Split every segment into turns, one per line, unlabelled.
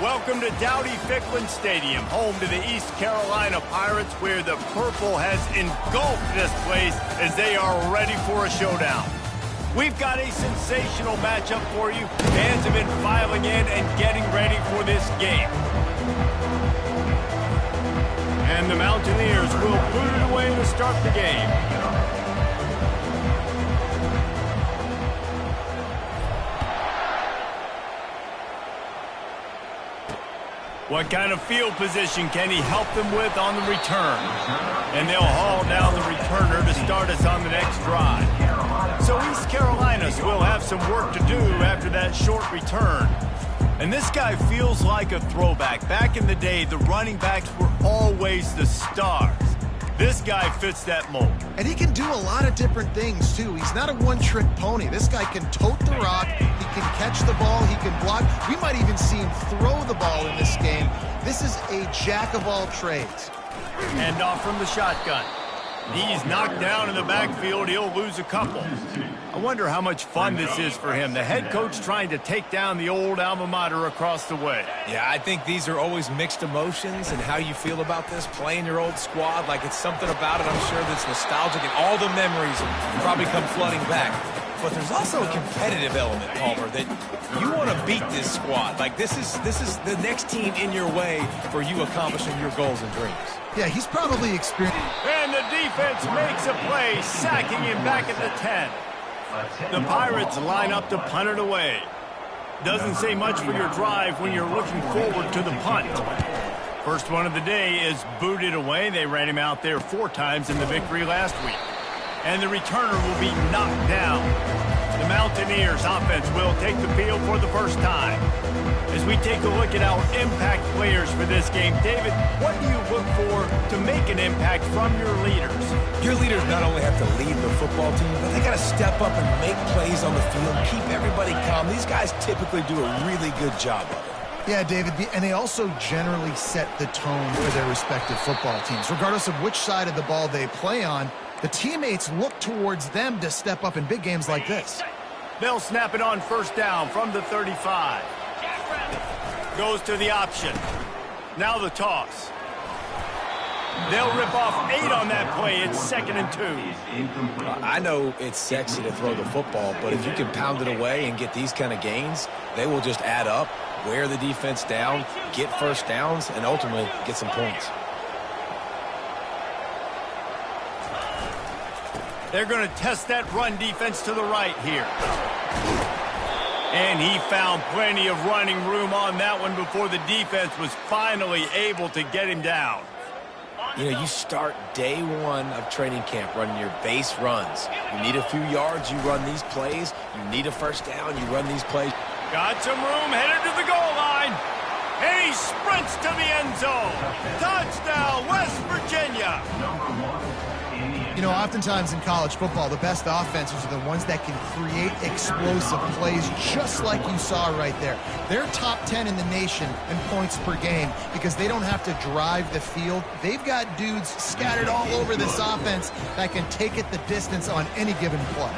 Welcome to Dowdy-Ficklin Stadium, home to the East Carolina Pirates, where the purple has engulfed this place as they are ready for a showdown. We've got a sensational matchup for you. Fans have been filing in and getting ready for this game. And the Mountaineers will boot it away to start the game. What kind of field position can he help them with on the return? And they'll haul down the returner to start us on the next drive. So East Carolina's will have some work to do after that short return. And this guy feels like a throwback. Back in the day, the running backs were always the stars. This guy fits that mold.
And he can do a lot of different things, too. He's not a one-trick pony. This guy can tote the rock. He can catch the ball. He can block. We might even see him throw the ball in this game. This is a jack of all trades.
Hand off from the shotgun. He's knocked down in the backfield. He'll lose a couple. I wonder how much fun this is for him. The head coach trying to take down the old alma mater across the way.
Yeah, I think these are always mixed emotions and how you feel about this, playing your old squad. Like, it's something about it, I'm sure, that's nostalgic, and all the memories probably come flooding back. But there's also a competitive element, Palmer, that you want to beat this squad. Like, this is the next team in your way for you accomplishing your goals and dreams.
Yeah, he's probably experienced.
And the defense makes a play, sacking him back at the 10. The Pirates line up to punt it away. Doesn't say much for your drive when you're looking forward to the punt. First one of the day is booted away. They ran him out there 4 times in the victory last week. And the returner will be knocked down. The Mountaineers offense will take the field for the first time. As we take a look at our impact players for this game, David, what do you look for to make an impact from your leaders?
Your leaders not only have to lead the football team, but they got to step up and make plays on the field, keep everybody calm. These guys typically do a really good job of it.
Yeah, David, and they also generally set the tone for their respective football teams. Regardless of which side of the ball they play on, the teammates look towards them to step up in big games like this.
They'll snap it on first down from the 35. Goes to the option. Now the toss. They'll rip off 8 on that play. It's 2nd and 2.
I know it's sexy to throw the football, but if you can pound it away and get these kind of gains, they will just add up, wear the defense down, get first downs, and ultimately get some points.
They're going to test that run defense to the right here. And he found plenty of running room on that one before the defense was finally able to get him down.
You know, you start day one of training camp running your base runs. You need a few yards, you run these plays. You need a first down, you run these plays.
Got some room, headed to the goal line. And he sprints to the end zone. Touchdown, West Virginia.
You know, oftentimes in college football, the best offenses are the ones that can create explosive plays, just like you saw right there. They're top 10 in the nation in points per game because they don't have to drive the field. They've got dudes scattered all over this offense that can take it the distance on any given play.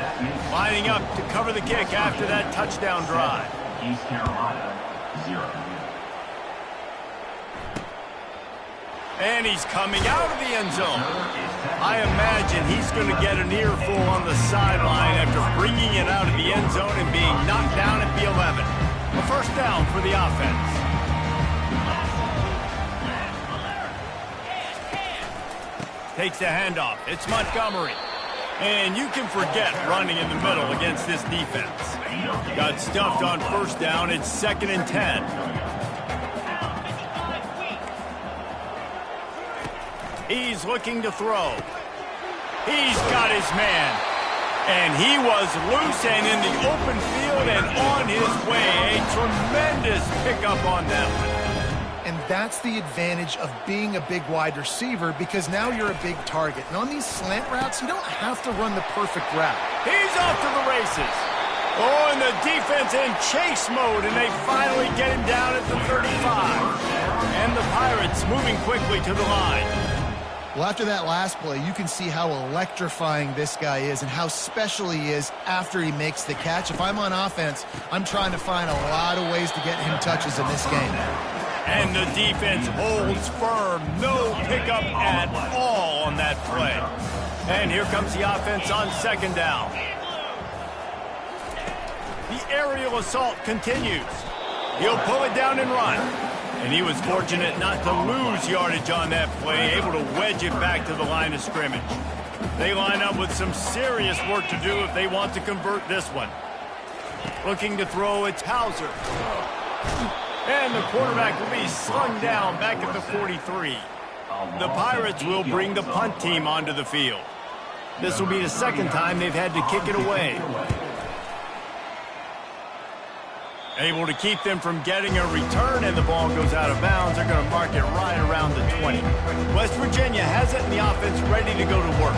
Lining up to cover the kick after that touchdown drive.
East Carolina, 0.
And he's coming out of the end zone. I imagine he's going to get an earful on the sideline after bringing it out of the end zone and being knocked down at the 11. A first down for the offense. Takes the handoff. It's Montgomery. And you can forget running in the middle against this defense. Got stuffed on first down. It's 2nd and 10. He's looking to throw. He's got his man. And he was loose and in the open field and on his way. A tremendous pickup on that one.
And that's the advantage of being a big wide receiver because now you're a big target. And on these slant routes, you don't have to run the perfect route.
He's off to the races. Oh, and the defense in chase mode, and they finally get him down at the 35. And the Pirates moving quickly to the line.
Well, after that last play, you can see how electrifying this guy is and how special he is after he makes the catch. If I'm on offense, I'm trying to find a lot of ways to get him touches in this game.
And the defense holds firm. No pickup at all on that play. And here comes the offense on second down. The aerial assault continues. He'll pull it down and run. And he was fortunate not to lose yardage on that play, able to wedge it back to the line of scrimmage. They line up with some serious work to do if they want to convert this one. Looking to throw, it's Hauser. And the quarterback will be slung down back at the 43. The Pirates will bring the punt team onto the field. This will be the second time they've had to kick it away. Able to keep them from getting a return, and the ball goes out of bounds. They're going to mark it right around the 20. West Virginia has it, and the offense ready to go to work.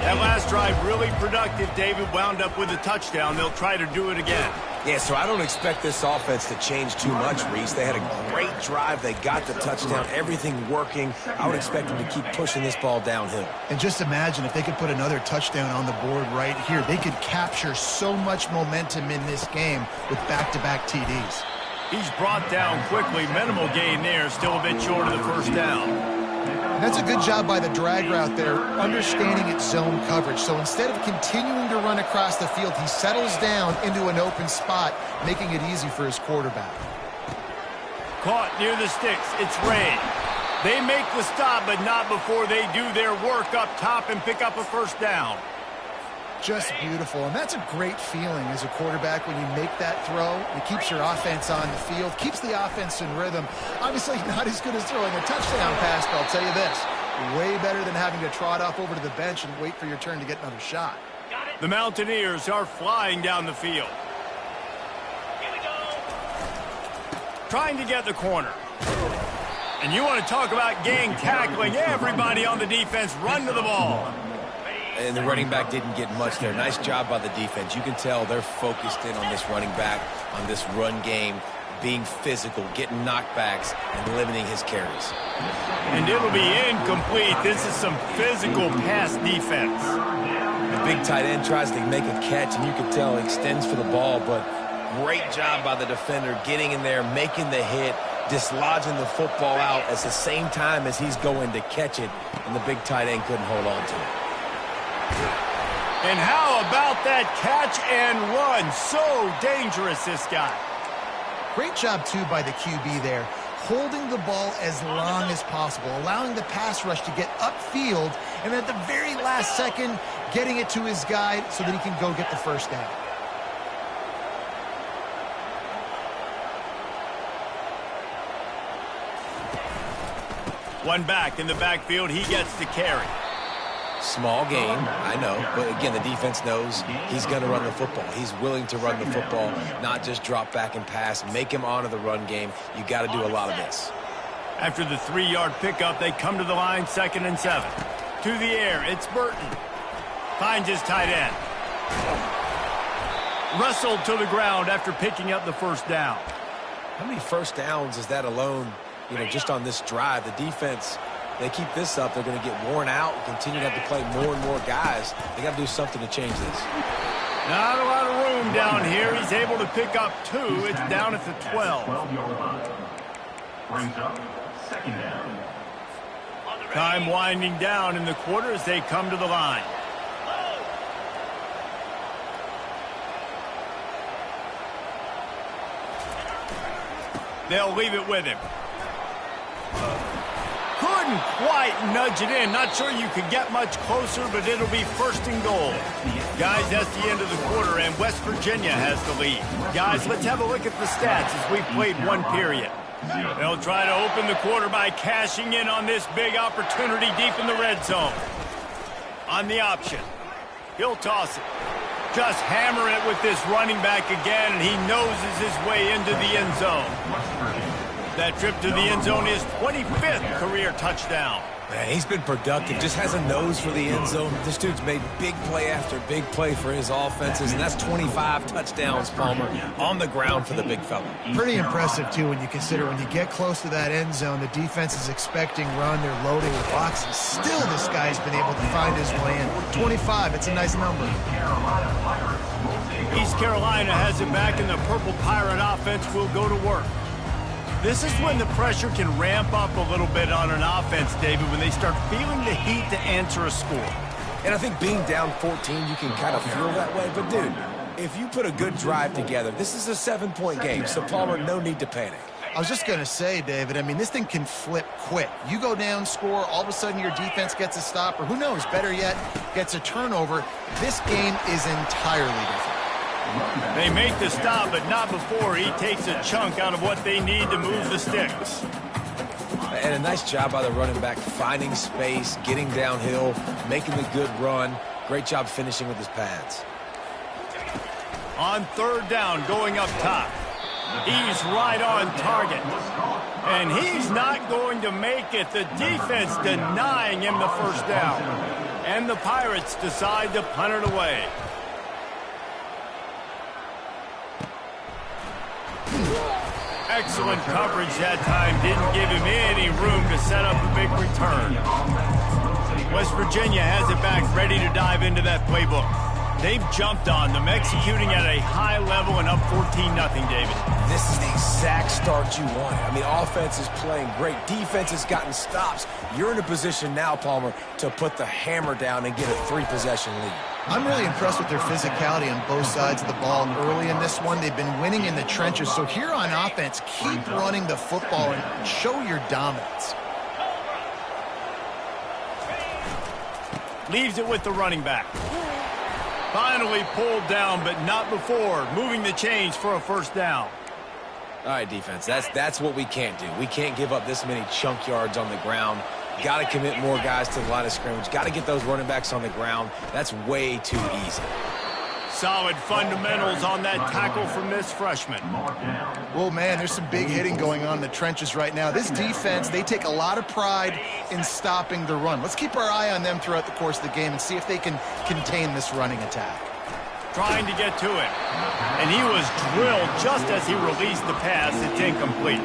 That last drive really productive. David wound up with a touchdown. They'll try to do it again.
Yeah, so I don't expect this offense to change too much, Reese. They had a great drive. They got the touchdown, everything working. I would expect them to keep pushing this ball downhill.
And just imagine if they could put another touchdown on the board right here. They could capture so much momentum in this game with back-to-back TDs.
He's brought down quickly. Minimal gain there. Still a bit short of the first down.
And that's a good job by the drag route there, understanding its zone coverage. So instead of continuing to run across the field, he settles down into an open spot, making it easy for his quarterback.
Caught near the sticks. It's Ray. They make the stop, but not before they do their work up top and pick up a first down.
Just beautiful. And that's a great feeling as a quarterback when you make that throw. It keeps your offense on the field, keeps the offense in rhythm. Obviously not as good as throwing a touchdown pass, but I'll tell you this, way better than having to trot off over to the bench and wait for your turn to get another shot.
The Mountaineers are flying down the field.
Here we go.
Trying to get the corner. And you want to talk about gang tackling. Everybody on the defense run to the ball.
And the running back didn't get much there. Nice job by the defense. You can tell they're focused in on this running back, on this run game, being physical, getting knockbacks, and limiting his carries.
And it'll be incomplete. This is some physical pass defense.
The big tight end tries to make a catch, and you can tell he extends for the ball, but great job by the defender getting in there, making the hit, dislodging the football out at the same time as he's going to catch it, and the big tight end couldn't hold on to it.
And how about that catch and run? So dangerous, this guy.
Great job, too, by the QB there, holding the ball as long as possible, allowing the pass rush to get upfield, and at the very last second, getting it to his guy so that he can go get the first down.
One back in the backfield, he gets the carry.
Small game, I know, but again, the defense knows he's going to run the football. He's willing to run the football, not just drop back and pass, make him honor the run game. You got to do a lot of this.
After the 3-yard pickup, they come to the line, 2nd and 7. To the air, it's Burton. Finds his tight end. Wrestled to the ground after picking up the first down.
How many first downs is that alone, just on this drive? The defense, they keep this up, they're going to get worn out and continue to have to play more and more guys. They got to do something to change this.
Not a lot of room down here. He's able to pick up 2. It's down at the 12.
Brings up 2nd down.
Time winding down in the quarter as they come to the line. They'll leave it with him. Couldn't quite nudge it in. Not sure you could get much closer, but it'll be 1st and goal. Guys, that's the end of the quarter, and West Virginia has the lead. Guys, let's have a look at the stats as we've played one period. They'll try to open the quarter by cashing in on this big opportunity deep in the red zone. On the option, he'll toss it. Just hammer it with this running back again, and he noses his way into the end zone. That trip to the end zone is 25th career touchdown.
Man, he's been productive, just has a nose for the end zone. This dude's made big play after big play for his offenses, and that's 25 touchdowns, Palmer, on the ground for the big fella.
Pretty impressive, too, when you consider when you get close to that end zone, the defense is expecting run, they're loading with boxes. Still, this guy's been able to find his way in. 25, it's a nice number.
East Carolina has it back, and the Purple Pirate offense will go to work. This is when the pressure can ramp up a little bit on an offense, David, when they start feeling the heat to answer a score.
And I think being down 14, you can kind of feel that way. But, dude, if you put a good drive together, this is a 7-point game. So, Palmer, no need to panic.
I was just going to say, David, I mean, this thing can flip quick. You go down, score, all of a sudden your defense gets a stop, or who knows, better yet, gets a turnover. This game is entirely different.
They make the stop, but not before he takes a chunk out of what they need to move the sticks.
And a nice job by the running back, finding space, getting downhill, making the good run. Great job finishing with his pads.
On third down, going up top. He's right on target. And he's not going to make it. The defense denying him the first down. And the Pirates decide to punt it away. Excellent coverage that time. Didn't give him any room to set up a big return. West Virginia has it back, ready to dive into that playbook. They've jumped on them, executing at a high level and up 14-0, David.
This is the exact start you wanted. I mean, offense is playing great. Defense has gotten stops. You're in a position now, Palmer, to put the hammer down and get a 3-possession lead.
I'm really impressed with their physicality on both sides of the ball early in this one. They've been winning in the trenches. So here on offense, keep running the football and show your dominance.
Leaves it with the running back. Finally pulled down, but not before. Moving the chains for a first down.
All right, defense, that's what we can't do. We can't give up this many chunk yards on the ground. Got to commit more guys to the line of scrimmage. Got to get those running backs on the ground. That's way too easy.
Solid fundamentals on that tackle from this freshman.
Well, man, there's some big hitting going on in the trenches right now. This defense, they take a lot of pride in stopping the run. Let's keep our eye on them throughout the course of the game and see if they can contain this running attack.
Trying to get to it. And he was drilled just as he released the pass. It's incomplete.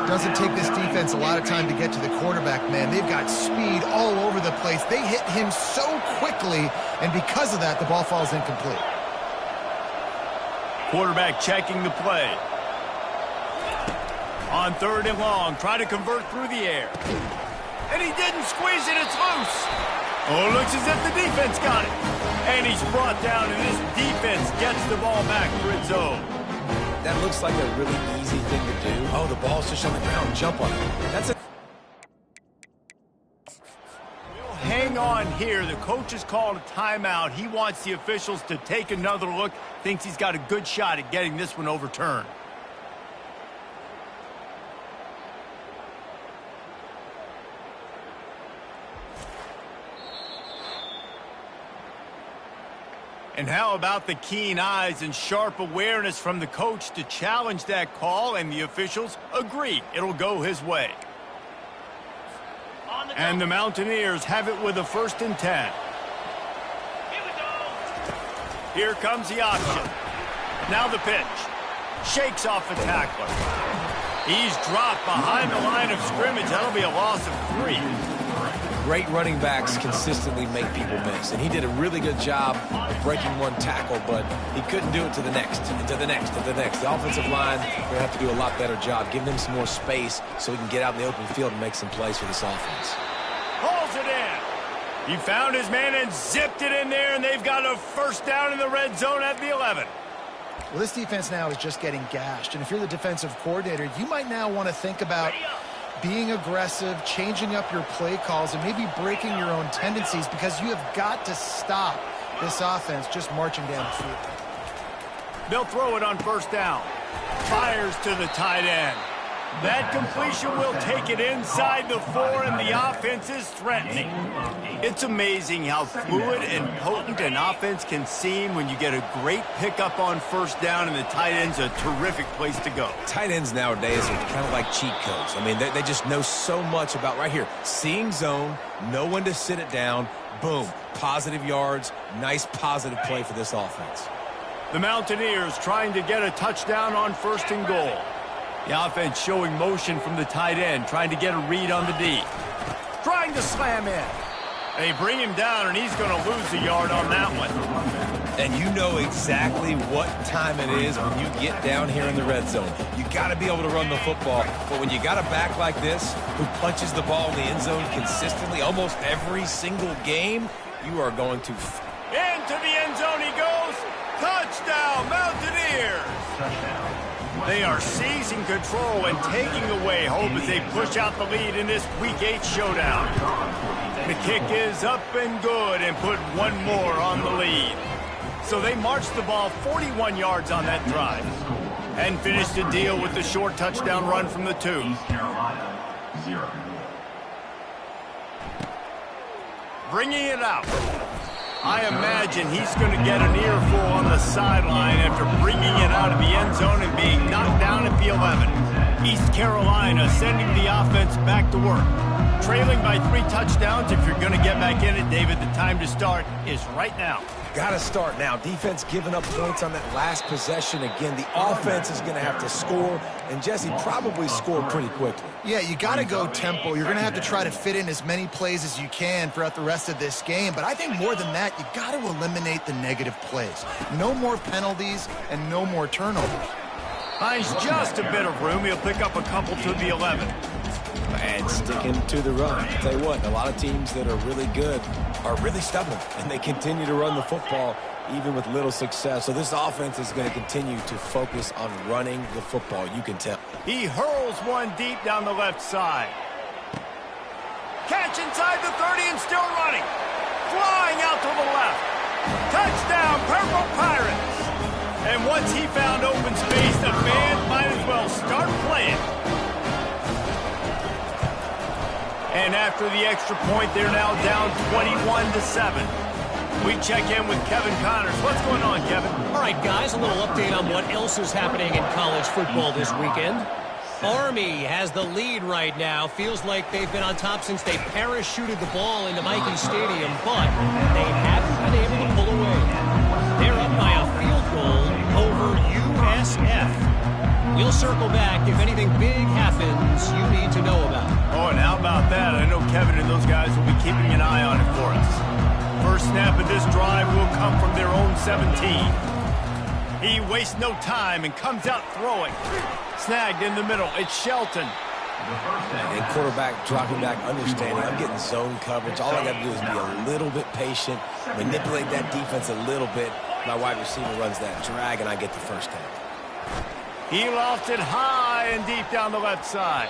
Doesn't take this defense a lot of time to get to the quarterback, man. They've got speed all over the place. They hit him so quickly, and because of that, the ball falls incomplete.
Quarterback checking the play. On third and long, try to convert through the air. And he didn't squeeze it, it's loose. Oh, looks as if the defense got it. And he's brought down, and this defense gets the ball back for its own.
That looks like a really easy thing to do. Oh, the ball's just on the ground. Jump on it. That's it.
We'll hang on here. The coach has called a timeout. He wants the officials to take another look. Thinks he's got a good shot at getting this one overturned. And how about the keen eyes and sharp awareness from the coach to challenge that call, and the officials agree it'll go his way. And the Mountaineers have it with a 1st and 10.
Here we go.
Here comes the option. Now the pitch. Shakes off the tackler. He's dropped behind the line of scrimmage. That'll be a loss of 3.
Great running backs consistently make people miss, and he did a really good job of breaking one tackle, but he couldn't do it to the next, and to the next, to the next. The offensive line will have to do a lot better job, giving him some more space so he can get out in the open field and make some plays for this offense.
Hauls it in. He found his man and zipped it in there, and they've got a 1st down in the red zone at the 11.
Well, this defense now is just getting gashed, and if you're the defensive coordinator, you might now want to think about being aggressive, changing up your play calls, and maybe breaking your own tendencies, because you have got to stop this offense just marching down the field.
They'll throw it on 1st down. Fires to the tight end. That completion will take it inside the 4, and the offense is threatening. It's amazing how fluid and potent an offense can seem when you get a great pickup on 1st down, and the tight end's a terrific place to go.
Tight ends nowadays are kind of like cheat codes. I mean, they just know so much about right here. Seeing zone, know when to sit it down, boom, positive yards, nice positive play for this offense.
The Mountaineers trying to get a touchdown on 1st and goal. The offense showing motion from the tight end, trying to get a read on the D. Trying to slam in. They bring him down, and he's going to lose a yard on that one.
And you know exactly what time it is when you get down here in the red zone. You got to be able to run the football. But when you got a back like this who punches the ball in the end zone consistently almost every single game, you are going to...
Into the end zone he goes. Touchdown, Mountaineers. They are seizing control and taking away hope as they push out the lead in this Week 8 showdown. The kick is up and good and put one more on the lead. So they marched the ball 41 yards on that drive and finished the deal with the short touchdown run from the 2.
East Carolina, 0.
Bringing it out. I imagine he's going to get an earful on the sideline after bringing it out of the end zone and being knocked down at the 11. East Carolina sending the offense back to work. Trailing by 3 touchdowns. If you're going to get back in it, David, the time to start is right now.
Got to start now. Defense giving up points on that last possession. Again, the offense is going to have to score, and Jesse probably scored pretty quickly.
Yeah, you got to go tempo. You're going to have to try to fit in as many plays as you can throughout the rest of this game. But I think more than that, you got to eliminate the negative plays. No more penalties and no more turnovers.
Finds just a bit of room. He'll pick up a couple to the 11.
And sticking to the run. I'll tell you what, a lot of teams that are really good are really stubborn, and they continue to run the football even with little success. So this offense is going to continue to focus on running the football. You can tell.
He hurls one deep down the left side. Catch inside the 30 and still running. Flying out to the left. Touchdown, Purple Pirates. And once he found open space, the band might as well start playing. And after the extra point, they're now down 21-7. We check in with Kevin Connors. What's going on, Kevin?
All right, guys, a little update on what else is happening in college football this weekend. Army has the lead right now. Feels like they've been on top since they parachuted the ball into Michie Stadium, but they haven't been able to pull away. They're up by a field goal over USF. We'll circle back if anything big happens you need to know about.
Oh, and how about that? I know Kevin and those guys will be keeping an eye on it for us. First snap of this drive will come from their own 17. He wastes no time and comes out throwing. Snagged in the middle. It's Shelton.
And quarterback dropping back, understanding I'm getting zone coverage. All I got to do is be a little bit patient, manipulate that defense a little bit. My wide receiver runs that drag, and I get the first down.
He lofted high and deep down the left side.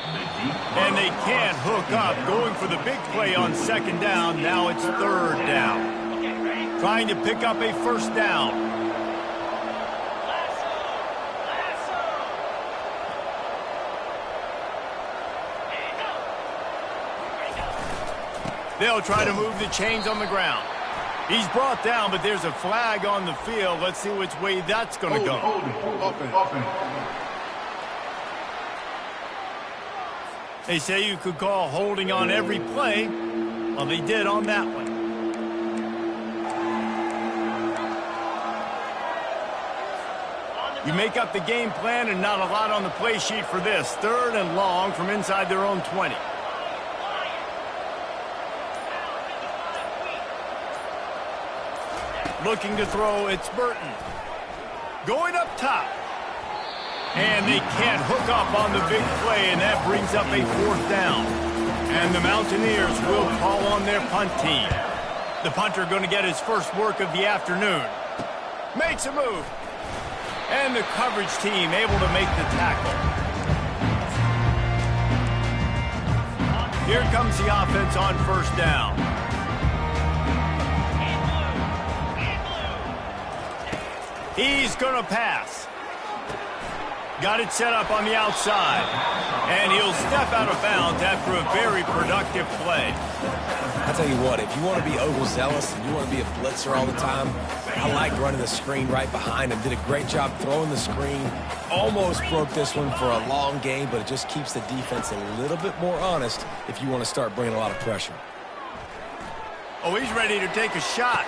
And they can't hook up. Going for the big play on second down. Now it's third down. Trying to pick up a first down. They'll try to move the chains on the ground. He's brought down, but there's a flag on the field. Let's see which way that's going to go. They say you could call holding on every play. Well, they did on that one. You make up the game plan and not a lot on the play sheet for this. Third and long from inside their own 20. Looking to throw, it's Burton. Going up top. And they can't hook up on the big play, and that brings up a fourth down. And the Mountaineers will call on their punt team. The punter going to get his first work of the afternoon. Makes a move. And the coverage team able to make the tackle. Here comes the offense on first down. He's going to pass. Got it set up on the outside. And he'll step out of bounds after a very productive play.
I tell you what, if you want to be overzealous and you want to be a blitzer all the time, I like running the screen right behind him. Did a great job throwing the screen. Almost broke this one for a long game, but it just keeps the defense a little bit more honest if you want to start bringing a lot of pressure.
Oh, he's ready to take a shot.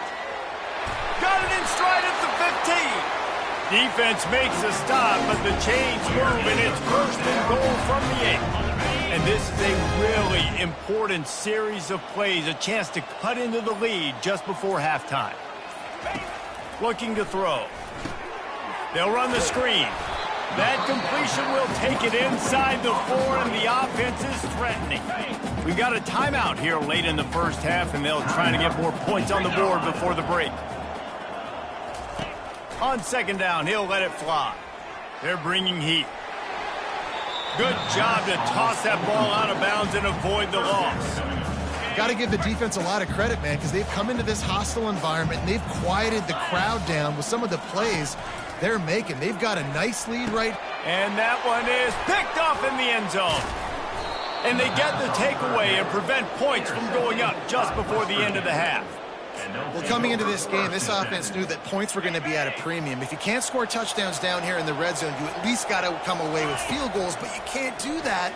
Got it in stride at the 15. Defense makes a stop, but the chains move, and it's first and goal from the 8. And this is a really important series of plays, a chance to cut into the lead just before halftime. Looking to throw. They'll run the screen. That completion will take it inside the 4, and the offense is threatening. We've got a timeout here late in the first half, and they'll try to get more points on the board before the break. On second down, he'll let it fly. They're bringing heat. Good job to toss that ball out of bounds and avoid the loss.
Got to give the defense a lot of credit, man, because they've come into this hostile environment and they've quieted the crowd down with some of the plays they're making. They've got a nice lead right.
And that one is picked off in the end zone. And they get the takeaway and prevent points from going up just before the end of the half.
Well, coming into this game, this offense knew that points were going to be at a premium. If you can't score touchdowns down here in the red zone, you at least got to come away with field goals, but you can't do that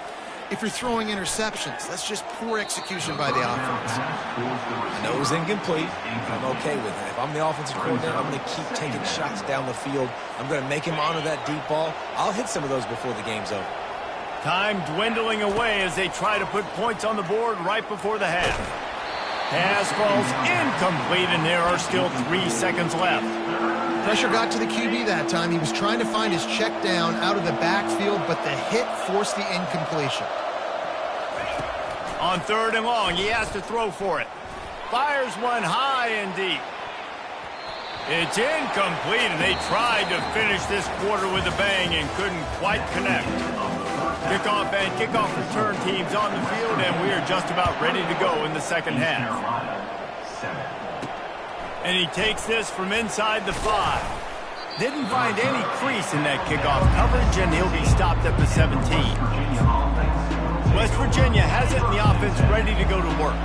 if you're throwing interceptions. That's just poor execution by the offense.
I know it was incomplete. I'm okay with it. If I'm the offensive coordinator, I'm going to keep taking shots down the field. I'm going to make him honor that deep ball. I'll hit some of those before the game's over.
Time dwindling away as they try to put points on the board right before the half. Pass falls incomplete, and there are still 3 seconds left.
Pressure got to the QB that time. He was trying to find his check down out of the backfield, but the hit forced the incompletion.
On third and long, he has to throw for it. Fires one high and deep. It's incomplete, and they tried to finish this quarter with a bang and couldn't quite connect. Kickoff and kickoff return teams on the field, and we are just about ready to go in the second half. And he takes this from inside the 5. Didn't find any crease in that kickoff coverage, and he'll be stopped at the 17. West Virginia has it, and the offense ready to go to work.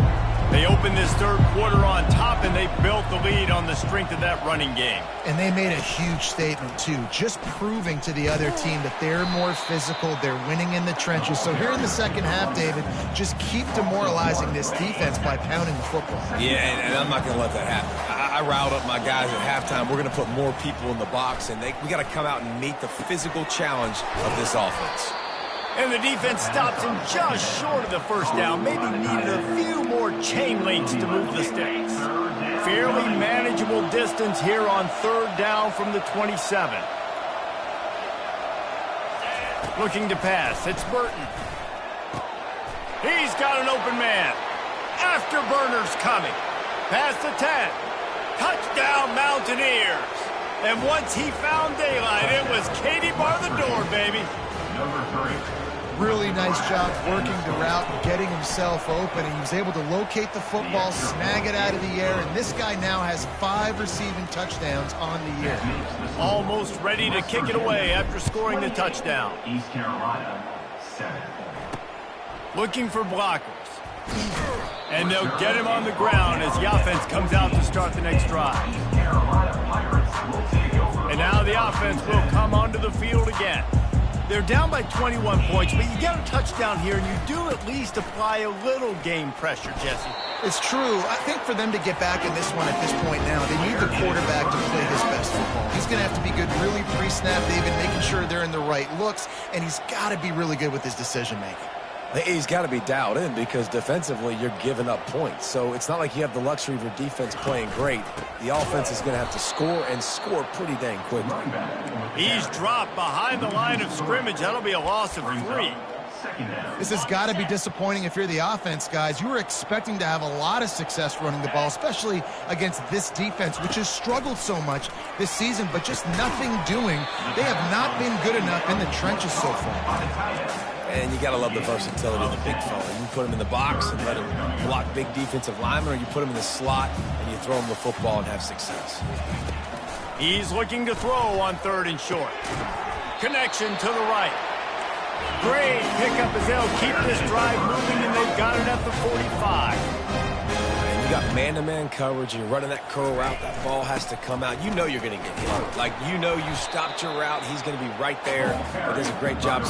They opened this third quarter on top, and they built the lead on the strength of that running game.
And they made a huge statement, too, just proving to the other team that they're more physical, they're winning in the trenches. So here in the second half, David, just keep demoralizing this defense by pounding the football.
Yeah, and I'm not going to let that happen. I riled up my guys at halftime. We're going to put more people in the box, and we got to come out and meet the physical challenge of this offense.
And the defense stops him just short of the first down. Maybe needed a few more chain links to move the sticks. Fairly manageable distance here on third down from the 27. Looking to pass. It's Burton. He's got an open man. Afterburner's coming. Past the 10. Touchdown, Mountaineers. And once he found daylight, it was Katie bar the door, baby.
Number 3.
Really nice job working the route and getting himself open, and he was able to locate the football, snag it out of the air, and this guy now has 5 receiving touchdowns on the year.
Almost ready to kick it away after scoring the touchdown.
East Carolina, 7.
Looking for blockers. And they'll get him on the ground as the offense comes out to start the next drive. And now the offense will come onto the field again. They're down by 21 points, but you get a touchdown here, and you do at least apply a little game pressure, Jesse.
It's true. I think for them to get back in this one at this point now, they need the quarterback to play his best football. He's going to have to be good really pre-snap, David, making sure they're in the right looks, and he's got to be really good with his decision-making.
He's got to be dialed in because defensively you're giving up points. So it's not like you have the luxury of your defense playing great. The offense is going to have to score and score pretty dang quickly.
He's dropped behind the line of scrimmage. That'll be a loss of 3.
This has got to be disappointing if you're the offense, guys. You were expecting to have a lot of success running the ball, especially against this defense, which has struggled so much this season, but just nothing doing. They have not been good enough in the trenches so far.
And you got to love the versatility of the big fella. You put him in the box and let him block big defensive linemen, or you put him in the slot and you throw him the football and have success.
He's looking to throw on third and short. Connection to the right. Great pickup as they'll keep this drive moving, and they've got it at the 45.
And you got man-to-man coverage. You're running that curl route. That ball has to come out. You know you're going to get hit. Like, you know you stopped your route. He's going to be right there. He does a great job.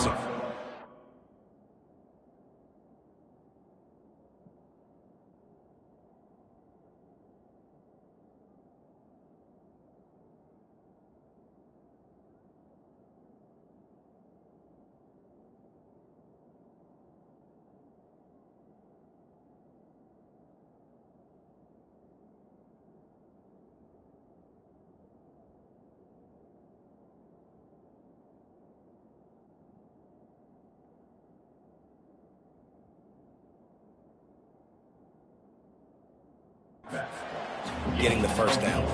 getting the first down.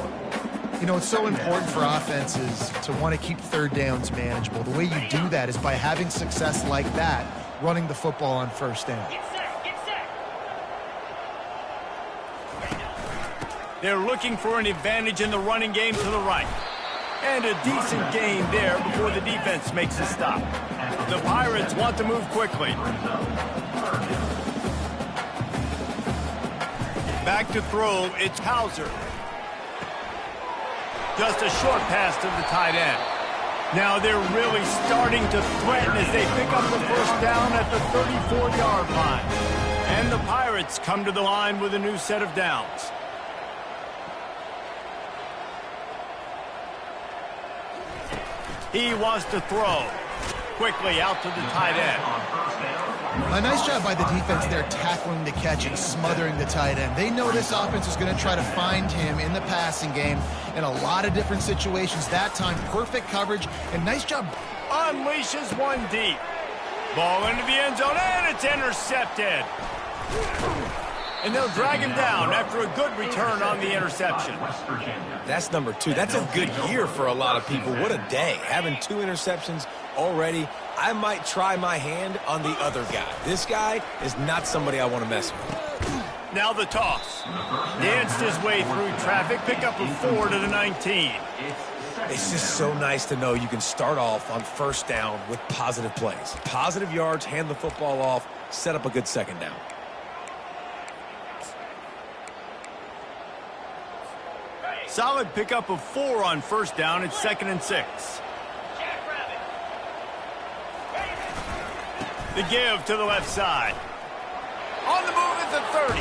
You know, it's so important for offenses to want to keep third downs manageable. The way you do that is by having success like that, running the football on first down.
Get set, get set.
They're looking for an advantage in the running game to the right. And a decent gain there before the defense makes a stop. The Pirates want to move quickly. Back to throw, it's Hauser. Just a short pass to the tight end. Now they're really starting to threaten as they pick up the first down at the 34-yard line. And the Pirates come to the line with a new set of downs. He wants to throw. Quickly out to the tight end.
A nice job by the defense there tackling the catch and smothering the tight end. They know this offense is going to try to find him in the passing game in a lot of different situations. That time, perfect coverage and nice job.
Unleashes one deep. Ball into the end zone, and it's intercepted. And they'll drag him down after a good return on the interception.
That's number 2. That's a good year for a lot of people. What a day. Having 2 interceptions already. I might try my hand on the other guy. This guy is not somebody I want to mess with.
Now the toss. Danced his way through traffic. Pick up a 4 to the 19.
It's just so nice to know you can start off on first down with positive plays. Positive yards, hand the football off, set up a good second down.
Solid pickup of 4 on first down. It's 2nd and 6. The give to the left side. On the move at the 30.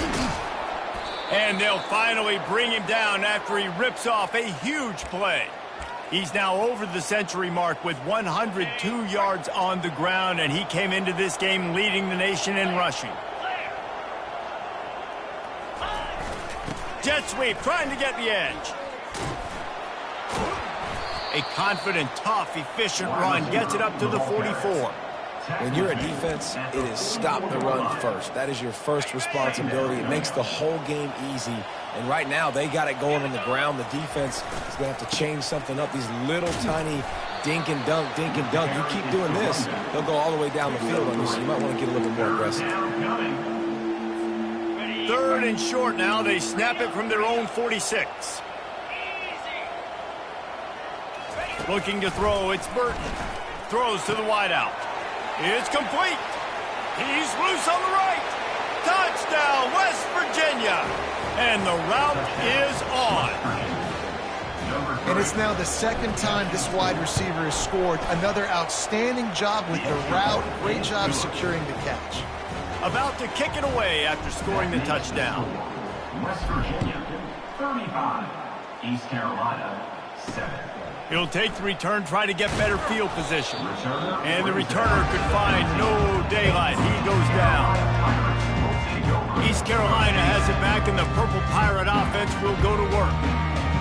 And they'll finally bring him down after he rips off a huge play. He's now over the century mark with 102 yards on the ground, and he came into this game leading the nation in rushing. Jet sweep, trying to get the edge. A confident, tough, efficient run gets it up to the 44.
When you're a defense, it is stop the run first. That is your first responsibility. It makes the whole game easy. And right now, they got it going on the ground. The defense is going to have to change something up. These little tiny dink and dunk, dink and dunk. You keep doing this, they'll go all the way down the field on you, so you might want to get a little bit more aggressive.
3rd and short now. They snap it from their own 46. Looking to throw, it's Burton. Throws to the wideout. It's complete. He's loose on the right. Touchdown, West Virginia. And the route is on.
And it's now the 2nd time this wide receiver has scored. Another outstanding job with the route. Great job securing the catch.
About to kick it away after scoring the touchdown.
West Virginia, 35. East Carolina, 7.
He'll take the return, try to get better field position. And the returner could find no daylight. He goes down. East Carolina has it back, and the Purple Pirate offense will go to work.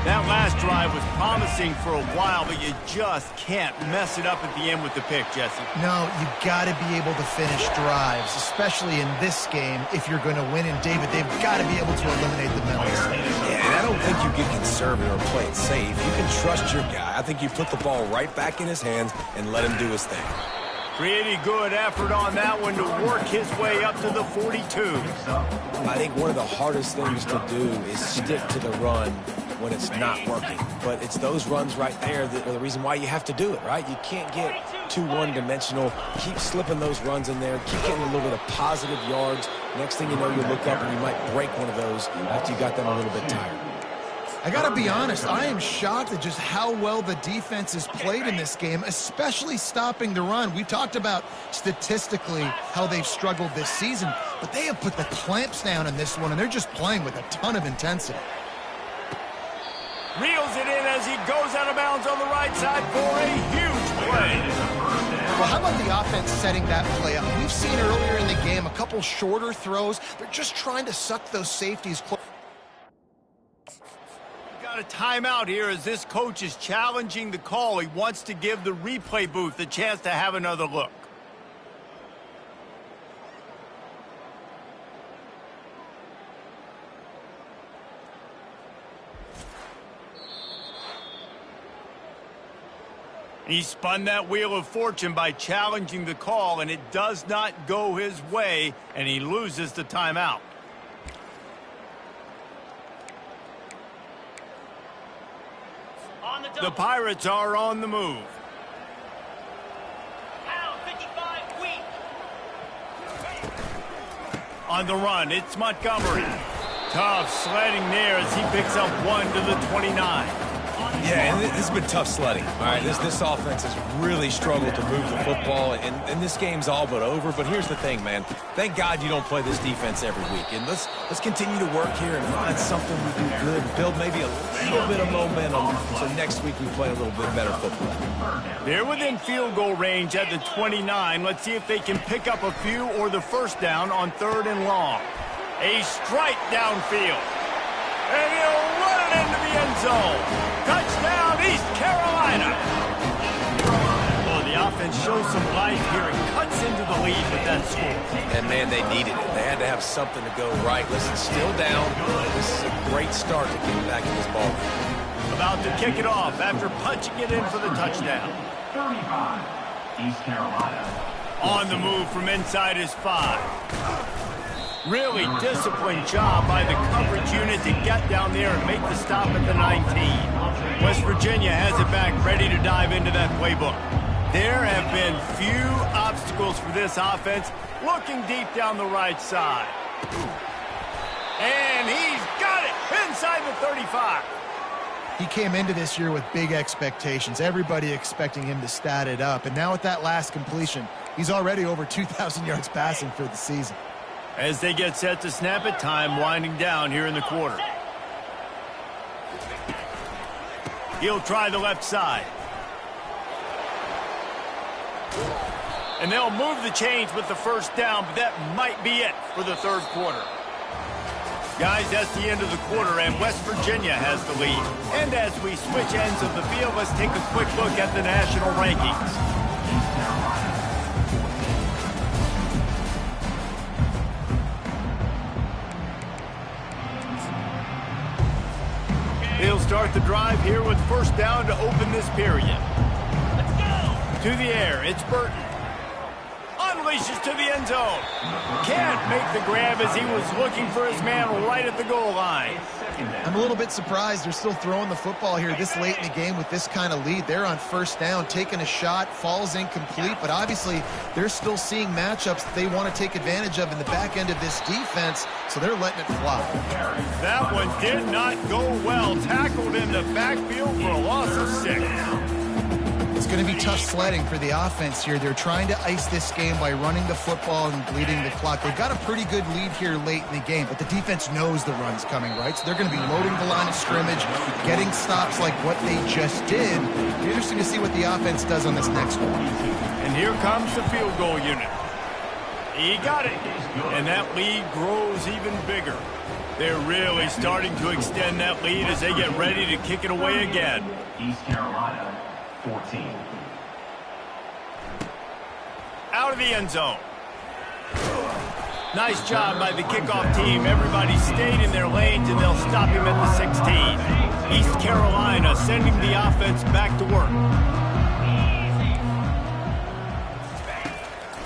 That last drive was promising for a while, but you just can't mess it up at the end with the pick, Jesse.
No, you got to be able to finish drives, especially in this game if you're going to win. And, David, they've got to be able to eliminate the penalties.
Yeah, and I don't think you get conservative or play it safe. You can trust your guy. I think you put the ball right back in his hands and let him do his thing.
Pretty good effort on that one to work his way up to the 42.
I think one of the hardest things to do is stick to the run when it's not working. But it's those runs right there that are the reason why you have to do it, right? You can't get too one-dimensional. Keep slipping those runs in there. Keep getting a little bit of positive yards. Next thing you know, you look up and you might break one of those after you got them a little bit tired.
I got to be honest, I am shocked at just how well the defense has played in this game, especially stopping the run. We've talked about statistically how they've struggled this season, but they have put the clamps down in this one, and they're just playing with a ton of intensity.
Reels it in as he goes out of bounds on the right side for a huge play.
Well, how about the offense setting that play up? We've seen earlier in the game a couple shorter throws. They're just trying to suck those safeties close.
Got a timeout here as this coach is challenging the call. He wants to give the replay booth a chance to have another look. He spun that wheel of fortune by challenging the call, and it does not go his way, and he loses the timeout. The Pirates are on the move. On the run, it's Montgomery. Tough sledding there as he picks up 1 to the 29.
Yeah, and this has been tough sledding. All right, this offense has really struggled to move the football, and this game's all but over. But here's the thing, man. Thank God you don't play this defense every week. And let's continue to work here and find something we do good, build maybe a little bit of momentum so next week we play a little bit better football.
They're within field goal range at the 29. Let's see if they can pick up a few or the first down on 3rd and long. A strike downfield. And he'll run it into the end zone. Touchdown, East Carolina. Well, the offense shows some life here and cuts into the lead with that score.
And, man, they needed it. They had to have something to go right. Listen, still down. This is a great start to getting back in this ball game.
About to kick it off after punching it in for the touchdown.
35, East Carolina.
On the move from inside his 5. Really disciplined job by the coverage unit to get down there and make the stop at the 19. West Virginia has it back, ready to dive into that playbook. There have been few obstacles for this offense, looking deep down the right side. And he's got it inside the 35.
He came into this year with big expectations. Everybody expecting him to stat it up. And now with that last completion, he's already over 2,000 yards passing for the season.
As they get set to snap it, time winding down here in the quarter. He'll try the left side. And they'll move the chains with the first down, but that might be it for the 3rd quarter. Guys, that's the end of the quarter, and West Virginia has the lead. And as we switch ends of the field, let's take a quick look at the national rankings. He'll start the drive here with first down to open this period.
Let's go!
To the air, it's Burton. Unleashes to the end zone. Can't make the grab as he was looking for his man right at the goal line.
I'm a little bit surprised they're still throwing the football here this late in the game with this kind of lead. They're on first down, taking a shot, falls incomplete, but obviously they're still seeing matchups that they want to take advantage of in the back end of this defense, so they're letting it fly.
That one did not go well. Tackled in the backfield for a loss of 6.
It's going to be tough sledding for the offense here. They're trying to ice this game by running the football and bleeding the clock. They've got a pretty good lead here late in the game, but the defense knows the run's coming, right? So they're going to be loading the line of scrimmage, getting stops like what they just did. Interesting to see what the offense does on this next one.
And here comes the field goal unit. He got it, and that lead grows even bigger. They're really starting to extend that lead as they get ready to kick it away again.
East Carolina, 14.
Out of the end zone. Nice job by the kickoff team. Everybody stayed in their lanes, and they'll stop him at the 16. East Carolina sending the offense back to work.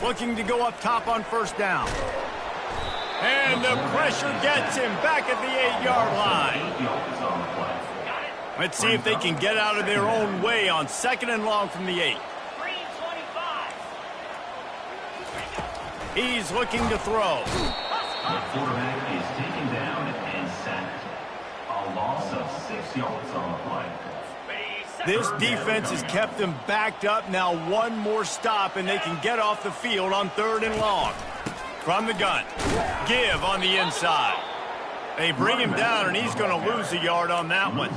Looking to go up top on first down. And the pressure gets him back at the 8-yard line. Let's see if they can get out of their own way on 2nd and long from the 8. He's looking to throw.
The quarterback is taken down and sacked. A loss of 6 yards on the play.
This defense has kept them backed up. Now one more stop, and they can get off the field on 3rd and long. From the gun. Give on the inside. They bring him down, and he's going to lose a yard on that one.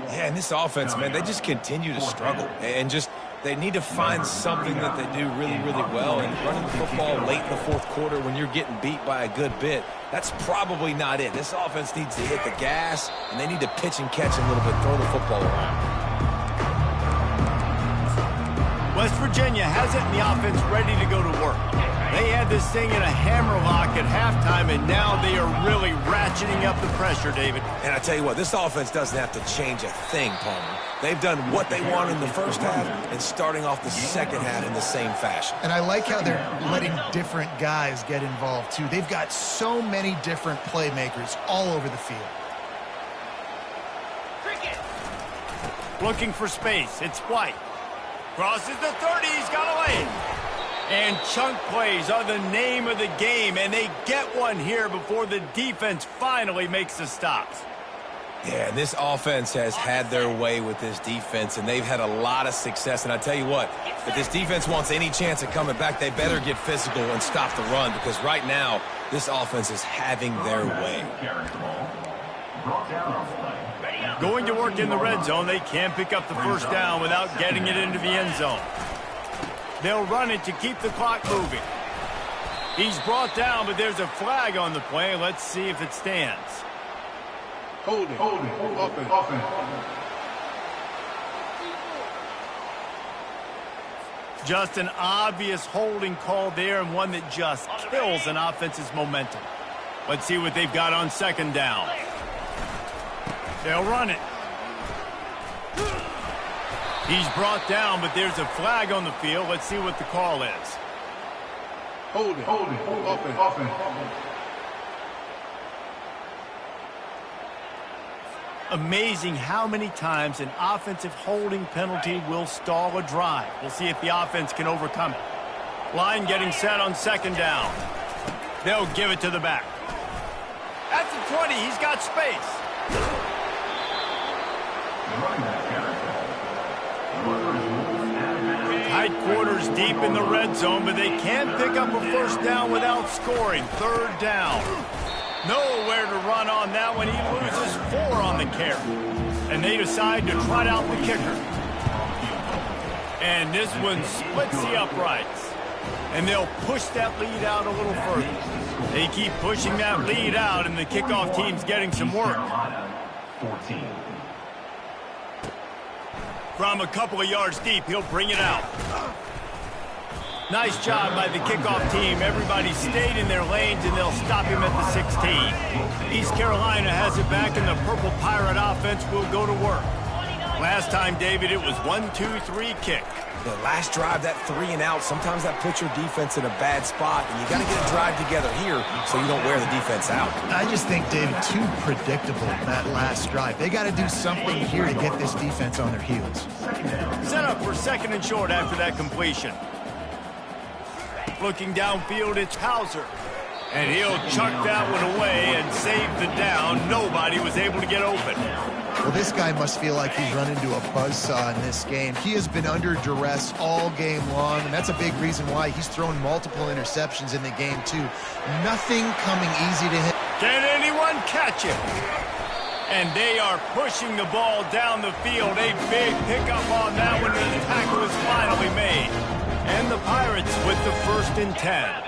Yeah, and this offense, man, they just continue to struggle. And just, they need to find something that they do really, really well. And running the football late in the 4th quarter when you're getting beat by a good bit, that's probably not it. This offense needs to hit the gas, and they need to pitch and catch a little bit, throw the football around.
West Virginia has it, and the offense ready to go to work. They had this thing in a hammerlock at halftime, and now they are really ratcheting up the pressure, David.
And I tell you what, this offense doesn't have to change a thing, Palmer. They've done what they want in the first half and starting off the second half in the same fashion.
And I like how they're letting different guys get involved, too. They've got so many different playmakers all over the field.
Looking for space. It's White. Crosses the 30. He's got a lane. And chunk plays are the name of the game, and they get one here before the defense finally makes the stops.
Yeah, this offense has had their way with this defense, and they've had a lot of success. And I tell you what, if this defense wants any chance of coming back, they better get physical and stop the run, because right now, this offense is having their way.
Going to work in the red zone, they can't pick up the first down without getting it into the end zone. They'll run it to keep the clock moving. He's brought down, but there's a flag on the play. Let's see if it stands.
Hold it. Offense.
Just an obvious holding call there, and one that just kills an offense's momentum. Let's see what they've got on second down. They'll run it. He's brought down, but there's a flag on the field. Let's see what the call is.
Hold it. Offense.
Amazing how many times an offensive holding penalty will stall a drive. We'll see if the offense can overcome it. Line getting set on second down. They'll give it to the back. At the 20, he's got space. Tight quarters deep in the red zone, but they can't pick up a first down without scoring. Third down. Nowhere to run on that one. He loses 4 on the carry. And they decide to trot out the kicker. And this one splits the uprights. And they'll push that lead out a little further. They keep pushing that lead out, and the kickoff team's getting some work.
14.
From a couple of yards deep, he'll bring it out. Nice job by the kickoff team. Everybody stayed in their lanes, and they'll stop him at the 16. East Carolina has it back, and the Purple Pirate offense will go to work. Last time, David, it was 1-2-3 kick.
The last drive, that 3 and out, sometimes that puts your defense in a bad spot, and you got to get a drive together here so you don't wear the defense out.
I just think, David, too predictable, that last drive. They got to do something here to get this defense on their heels.
Set up for second and short after that completion. Looking downfield, it's Hauser. And he'll chuck that one away and save the down. Nobody was able to get open.
Well, this guy must feel like he's run into a buzzsaw in this game. He has been under duress all game long, and that's a big reason why he's thrown multiple interceptions in the game, too. Nothing coming easy to him.
Can anyone catch him? And they are pushing the ball down the field. A big pickup on that one, and the tackle is finally made. And the Pirates with the 1st and 10.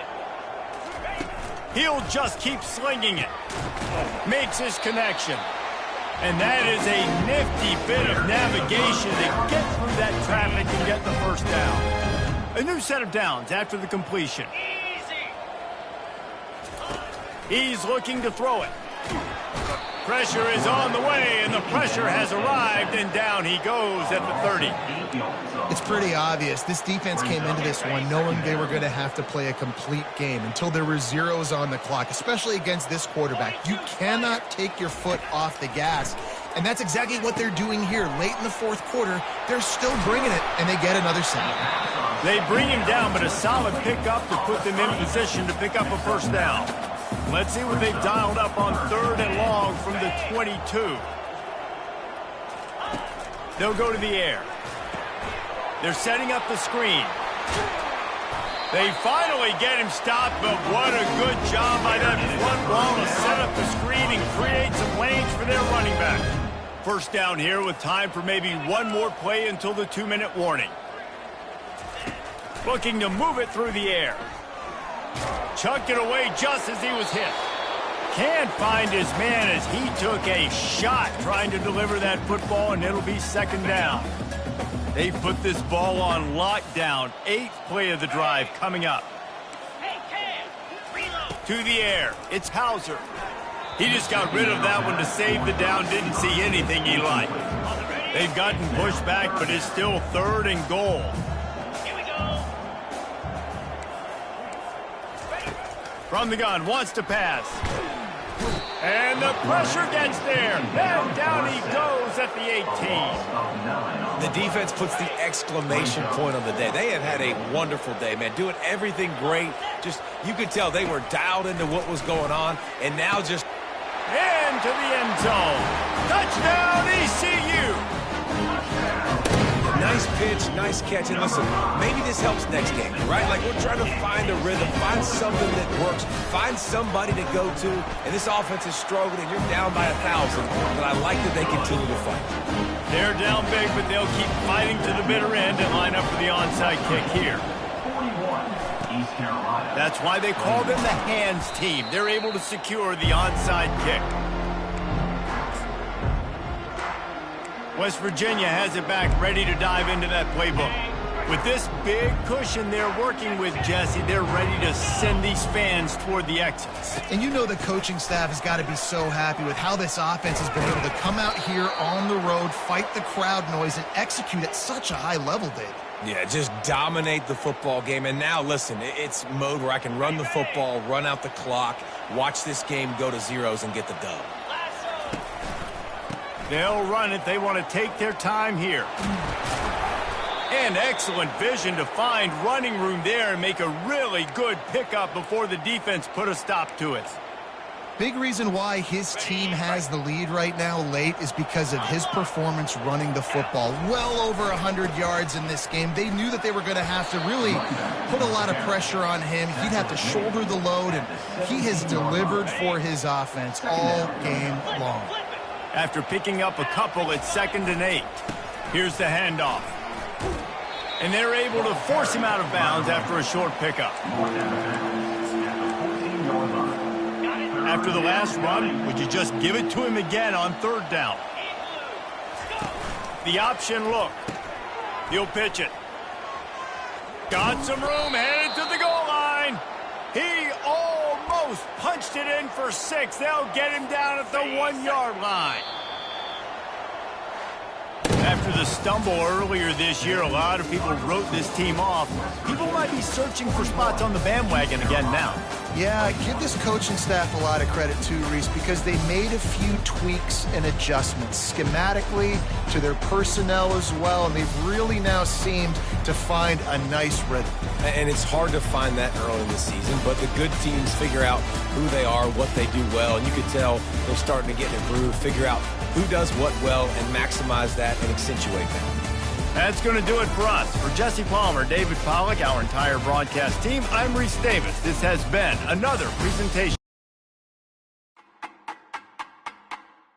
He'll just keep slinging it. Makes his connection. And that is a nifty bit of navigation to get through that traffic and get the first down. A new set of downs after the completion. He's looking to throw it. Pressure is on the way, and the pressure has arrived, and down he goes at the 30.
It's pretty obvious. This defense came into this one knowing they were going to have to play a complete game until there were zeros on the clock, especially against this quarterback. You cannot take your foot off the gas, and that's exactly what they're doing here. Late in the 4th quarter, they're still bringing it, and they get another sack.
They bring him down, but a solid pickup to put them in position to pick up a first down. Let's see what they've dialed up on 3rd and long from the 22. They'll go to the air. They're setting up the screen. They finally get him stopped, but what a good job by that front wall to set up the screen and create some lanes for their running back. First down here with time for maybe one more play until the 2-minute warning. Looking to move it through the air. Chucked it away just as he was hit. Can't find his man as he took a shot trying to deliver that football, and it'll be 2nd down. They put this ball on lockdown. 8th play of the drive coming up. To the air. It's Hauser. He just got rid of that one to save the down. Didn't see anything he liked. They've gotten pushed back, but it's still 3rd and goal.
Here we go.
From the gun, wants to pass. And the pressure gets there. And down he goes at the 18.
The defense puts the exclamation point on the day. They have had a wonderful day, man. Doing everything great. Just, you could tell they were dialed into what was going on. And now just...
into the end zone. Touchdown, ECU.
Nice pitch, nice catch. And listen, maybe this helps next game, right? Like, we're trying to find a rhythm, find something that works, find somebody to go to. And this offense is struggling, and you're down by 1,000. But I like that they continue to fight.
They're down big, but they'll keep fighting to the bitter end and line up for the onside kick here.
41, East Carolina.
That's why they call them the hands team. They're able to secure the onside kick. West Virginia has it back, ready to dive into that playbook. With this big cushion they're working with, Jesse, they're ready to send these fans toward the exits.
And you know the coaching staff has got to be so happy with how this offense has been able to come out here on the road, fight the crowd noise, and execute at such a high level, David.
Yeah, just dominate the football game. And now, listen, it's mode where I can run the football, run out the clock, watch this game go to zeros and get the dub.
They'll run it. They want to take their time here. And excellent vision to find running room there and make a really good pickup before the defense put a stop to it.
Big reason why his team has the lead right now late is because of his performance running the football. Well over 100 yards in this game. They knew that they were going to have to really put a lot of pressure on him. He'd have to shoulder the load, and he has delivered for his offense all game long.
After picking up a couple, it's 2nd and 8. Here's the handoff. And they're able to force him out of bounds after a short pickup. After the last run, would you just give it to him again on 3rd down? The option look. He'll pitch it. Got some room, headed to the goal line. He almost punched it in for 6. They'll get him down at the 1-yard line. After the stumble earlier this year, a lot of people wrote this team off. People might be searching for spots on the bandwagon again now.
Yeah, give this coaching staff a lot of credit too, Reese, because they made a few tweaks and adjustments schematically to their personnel as well, and they've really now seemed to find a nice rhythm.
And it's hard to find that early in the season, but the good teams figure out who they are, what they do well, and you can tell they're starting to get in a groove, figure out who does what well, and maximize that and accentuate that.
That's going to do it for us. For Jesse Palmer, David Pollack, our entire broadcast team, I'm Reese Davis. This has been another presentation.